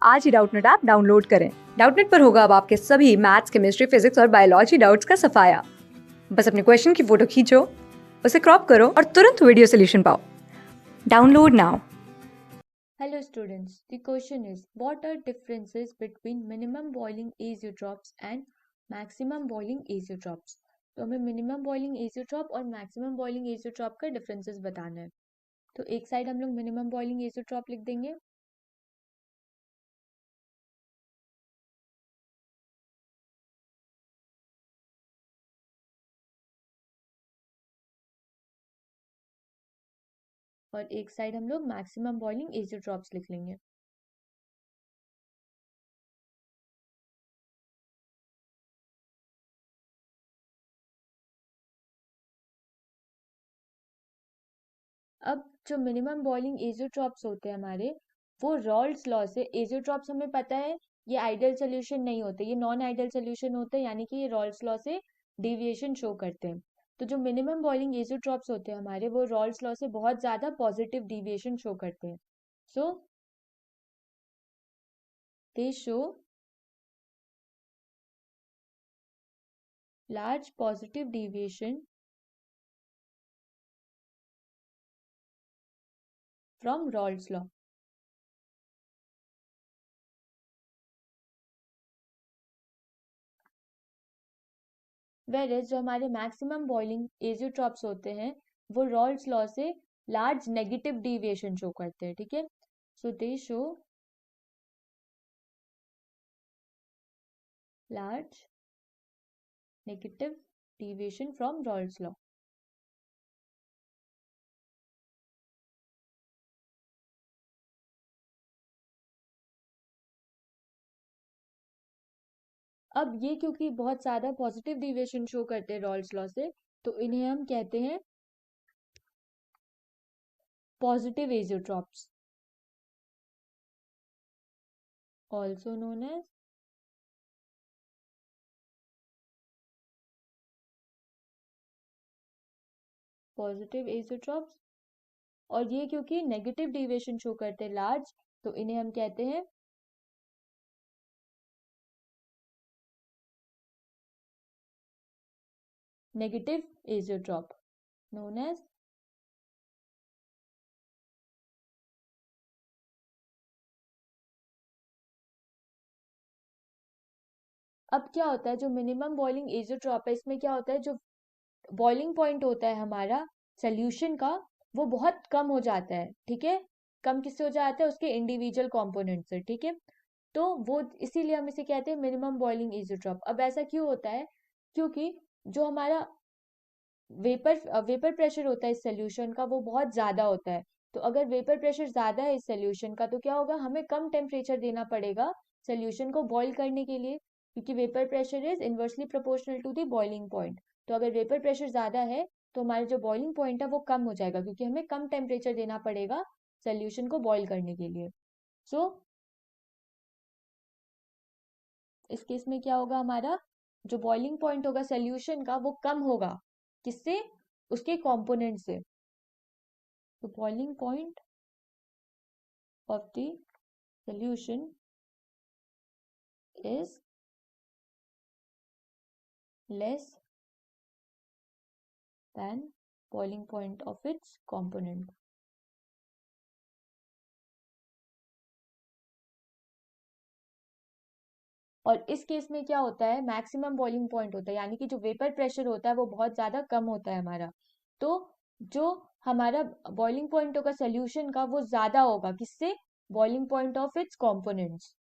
आज ही Doubtnut app download करें। Doubtnut पर होगा अब आपके सभी मैथ्स, केमिस्ट्री, फिजिक्स और बायोलॉजी डाउट्स का सफाया। बस अपने क्वेश्चन की फोटो खींचो, उसे क्रॉप करो और तुरंत वीडियो सोल्यूशन पाओ। Download now. Hello students, the question is what are differences between minimum boiling azeotropes and maximum boiling azeotropes? तो हमें मिनिमम बॉइलिंग एजियोट्रॉप और मैक्सिमम बॉइलिंग एजियोट्रॉप का डिफरेंसेस बताना है। तो एक साइड हम लोग मिनिमम बॉइलिंग एजियोट्रॉप लिख देंगे और एक साइड हम लोग मैक्सिमम बॉइलिंग एजियोट्रॉप्स लिख लेंगे। अब जो मिनिमम बॉइलिंग एजियोट्रॉप्स होते हैं हमारे, वो रॉल्स लॉ से, एजियोट्रॉप्स हमें पता है ये आइडियल सोल्यूशन नहीं होते, ये नॉन आइडियल सोल्यूशन होते हैं, यानी कि ये रॉल्स लॉ से डिविएशन शो करते हैं। तो जो मिनिमम बॉइलिंग एजियोट्रॉप्स होते हैं हमारे, वो रॉल्स लॉ से बहुत ज्यादा पॉजिटिव डिविएशन शो करते हैं। So they show large positive deviation from Raoult's law. Whereas जो हमारे मैक्सिमम बॉइलिंग एजियोट्रॉप्स होते हैं, वो रॉल्स लॉ से लार्ज नेगेटिव डिविएशन शो करते हैं। ठीक है, so they show large negative deviation from Raoult's law. अब ये क्योंकि बहुत ज्यादा पॉजिटिव डिविएशन शो करते हैं रॉल्स लॉ से, तो इन्हें हम कहते हैं positive azeotropes, also known as positive azeotropes. और ये क्योंकि नेगेटिव डिविएशन शो करते हैं लार्ज, तो इन्हें हम कहते हैं नेगेटिव एजियोट्रॉप, नोन एज। अब क्या होता है, जो मिनिमम बॉइलिंग एजियोट्रॉप है, इसमें क्या होता है, जो बॉइलिंग पॉइंट होता है हमारा सोल्यूशन का, वो बहुत कम हो जाता है। ठीक है, कम किससे हो जाता है, उसके इंडिविजुअल कंपोनेंट से। ठीक है, तो वो इसीलिए हम इसे कहते हैं मिनिमम बॉइलिंग एजियोट्रॉप। अब ऐसा क्यों होता है, क्योंकि जो हमारा वेपर प्रेशर होता है इस सोल्यूशन का, वो बहुत ज्यादा होता है। तो अगर वेपर प्रेशर ज्यादा है इस सोल्यूशन का, तो क्या होगा, हमें कम टेम्परेचर देना पड़ेगा सोल्यूशन को बॉईल करने के लिए, क्योंकि vapour pressure is inversely proportional to the boiling point. तो अगर वेपर प्रेशर ज्यादा है, तो हमारा जो बॉइलिंग पॉइंट है वो कम हो जाएगा, क्योंकि हमें कम टेम्परेचर देना पड़ेगा सोल्यूशन को बॉईल करने के लिए। सो इस केस में क्या होगा, हमारा जो बॉइलिंग पॉइंट होगा सोल्यूशन का, वो कम होगा। किससे, उसके कंपोनेंट से। तो boiling point of the solution is less than boiling point of its component. और इस केस में क्या होता है, मैक्सिमम बॉइलिंग पॉइंट होता है, यानी कि जो वेपर प्रेशर होता है वो बहुत ज्यादा कम होता है हमारा। तो जो हमारा बॉइलिंग पॉइंट होगा सोल्यूशन का, वो ज्यादा होगा किससे, boiling point of its components.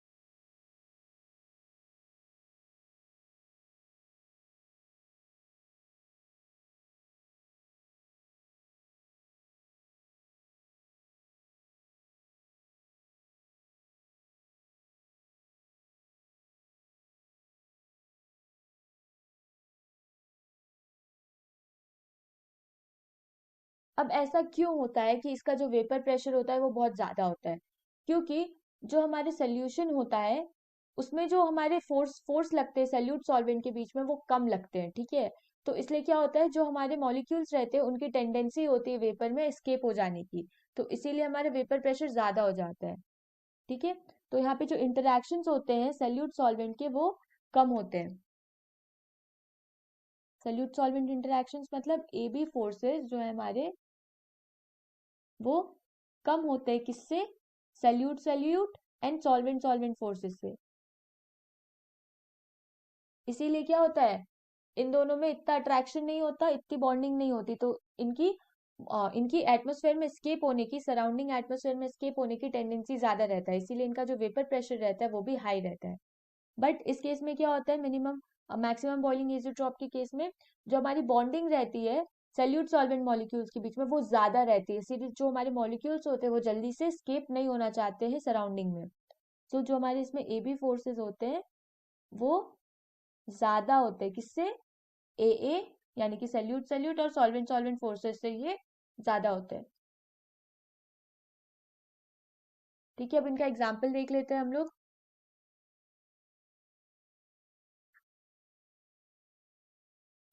अब ऐसा क्यों होता है कि इसका जो वेपर प्रेशर होता है वो बहुत ज्यादा होता है, क्योंकि जो हमारे सोल्यूशन होता है, उसमें जो हमारे फोर्स फोर्स लगते हैं सल्यूट सॉल्वेंट के बीच में, वो कम लगते हैं। ठीक है, तो इसलिए क्या होता है, जो हमारे मॉलिक्यूल्स रहते हैं उनकी टेंडेंसी होती है वेपर में एस्केप हो जाने की, तो इसीलिए हमारा वेपर प्रेशर ज्यादा हो जाता है। ठीक है, तो यहाँ पे जो इंटरैक्शंस होते हैं सैल्यूट सॉल्वेंट के वो कम होते हैं। सैल्यूट सॉल्वेंट इंटरैक्शंस मतलब AB फोर्सेस जो है हमारे वो कम होते हैं किससे? Salute salute and solvent solvent forces से। इसीलिए क्या होता है, इन दोनों में इतना अट्रैक्शन नहीं होता, इतनी बॉन्डिंग नहीं होती, तो इनकी एटमॉस्फेयर में स्केप होने की, सराउंडिंग एटमॉस्फेयर में स्केप होने की टेंडेंसी ज्यादा रहता है, इसीलिए इनका जो वेपर प्रेशर रहता है वो भी हाई रहता है। बट इस केस में क्या होता है, मिनिमम मैक्सिमम बॉइलिंग एजियोट्रॉप के केस में जो हमारी बॉन्डिंग रहती है सैल्यूट सॉल्वेंट मॉलिक्यूल्स के बीच में वो ज्यादा रहती है, इसीलिए जो हमारे मॉलिक्यूल्स होते हैं वो जल्दी से स्केप नहीं होना चाहते हैं सराउंडिंग में। तो जो हमारे इसमें AB फोर्सेस होते हैं वो ज्यादा होते हैं किससे? AA यानी कि सैल्यूट सैल्यूट और सॉल्वेंट सॉल्वेंट फोर्सेस से ये ज्यादा होते हैं। ठीक है, अब इनका एग्जाम्पल देख लेते हैं हम लोग।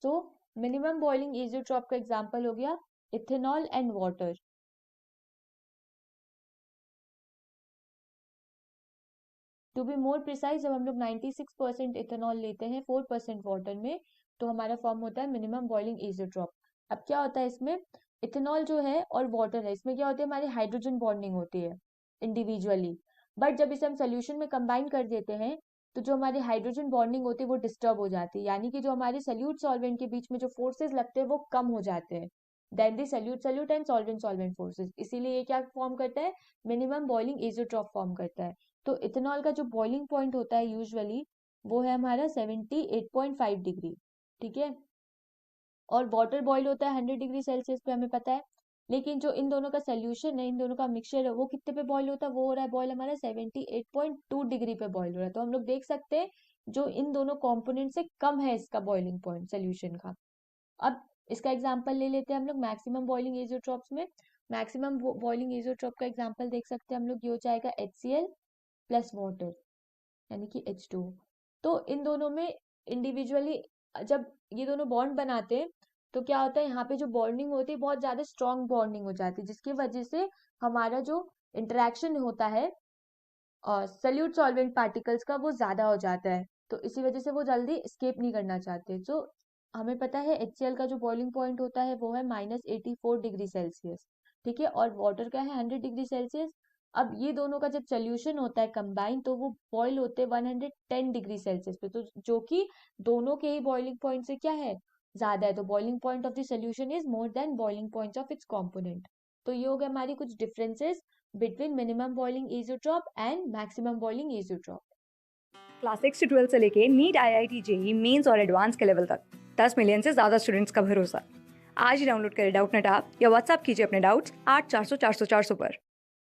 तो मिनिमम बॉइलिंग एजियोट्रॉप का एग्जाम्पल हो गया ethanol and water. To be more precise, जब हम लोग 96% इथेनॉल लेते हैं 4% वाटर में, तो हमारा फॉर्म होता है मिनिमम बॉइलिंग एजियोट्रॉप। अब क्या होता है इसमें, इथेनॉल जो है और वाटर है, इसमें क्या होती है, हमारी हाइड्रोजन बॉन्डिंग होती है इंडिविजुअली, बट जब इसे हम सोल्यूशन में कंबाइन कर देते हैं तो जो हमारी हाइड्रोजन बॉन्डिंग होती है वो डिस्टर्ब हो जाती है, यानी कि जो हमारे सल्यूट सॉल्वेंट के बीच में जो फोर्सेस लगते हैं वो कम हो जाते हैं then the solute solute and solvent solvent forces. इसीलिए ये क्या फॉर्म करता है, मिनिमम बॉइलिंग एजियोट्रॉप फॉर्म करता है। तो इथेनॉल का जो बॉइलिंग पॉइंट होता है यूजुअली वो है हमारा 78.5 डिग्री, ठीक है, और वाटर बॉईल होता है 100 डिग्री सेल्सियस पे, हमें पता है। लेकिन जो इन दोनों का सोल्यूशन है, इन दोनों का मिक्सचर है, वो कितने पे बॉईल होता है, वो हो रहा है बॉईल हमारा 78.2 डिग्री पे बॉईल हो रहा है। तो हम लोग देख सकते हैं जो इन दोनों कंपोनेंट से कम है इसका बॉइलिंग पॉइंट सोल्यूशन का। अब इसका एग्जांपल ले लेते हैं हम लोग मैक्सिमम बॉइलिंग एजियोट्रॉप्स में। मैक्सिमम बॉइलिंग एजियोट्रॉप का एग्जांपल देख सकते हैं हम लोग, ये हो जाएगा HCl प्लस वाटर यानी कि H2। तो इन दोनों में इंडिविजुअली जब ये दोनों बॉन्ड बनाते हैं तो क्या होता है, यहाँ पे जो बॉन्डिंग होती है बहुत ज्यादा स्ट्रॉन्ग बॉन्डिंग हो जाती है, जिसकी वजह से हमारा जो इंटरेक्शन होता है सल्यूट सॉल्वेंट पार्टिकल्स का वो ज्यादा हो जाता है, तो इसी वजह से वो जल्दी स्केप नहीं करना चाहते। जो हमें पता है HCl का जो बॉइलिंग पॉइंट होता है वो है -84 डिग्री सेल्सियस, ठीक है, और वाटर का है 100 डिग्री सेल्सियस। अब ये दोनों का जब सोल्यूशन होता है कंबाइन तो वो बॉईल होते हैं 110 डिग्री सेल्सियस पे, तो जो कि दोनों के ही बॉइलिंग पॉइंट से क्या है, ज्यादा है, तो boiling point of the solution is more than boiling point of its component. तो ये हो गया हमारी कुछ differences between minimum boiling azeotrope and maximum boiling azeotrope. Class 6 से 12 से लेके नीट IIT JEE मेंस और एडवांस के लेवल तक 10 मिलियन से ज़्यादा स्टूडेंट्स का भरोसा। आज ही डाउनलोड करें डाउटनेट ऐप या व्हाट्सएप कीजिए अपने डाउट्स 8400 400 400 पर।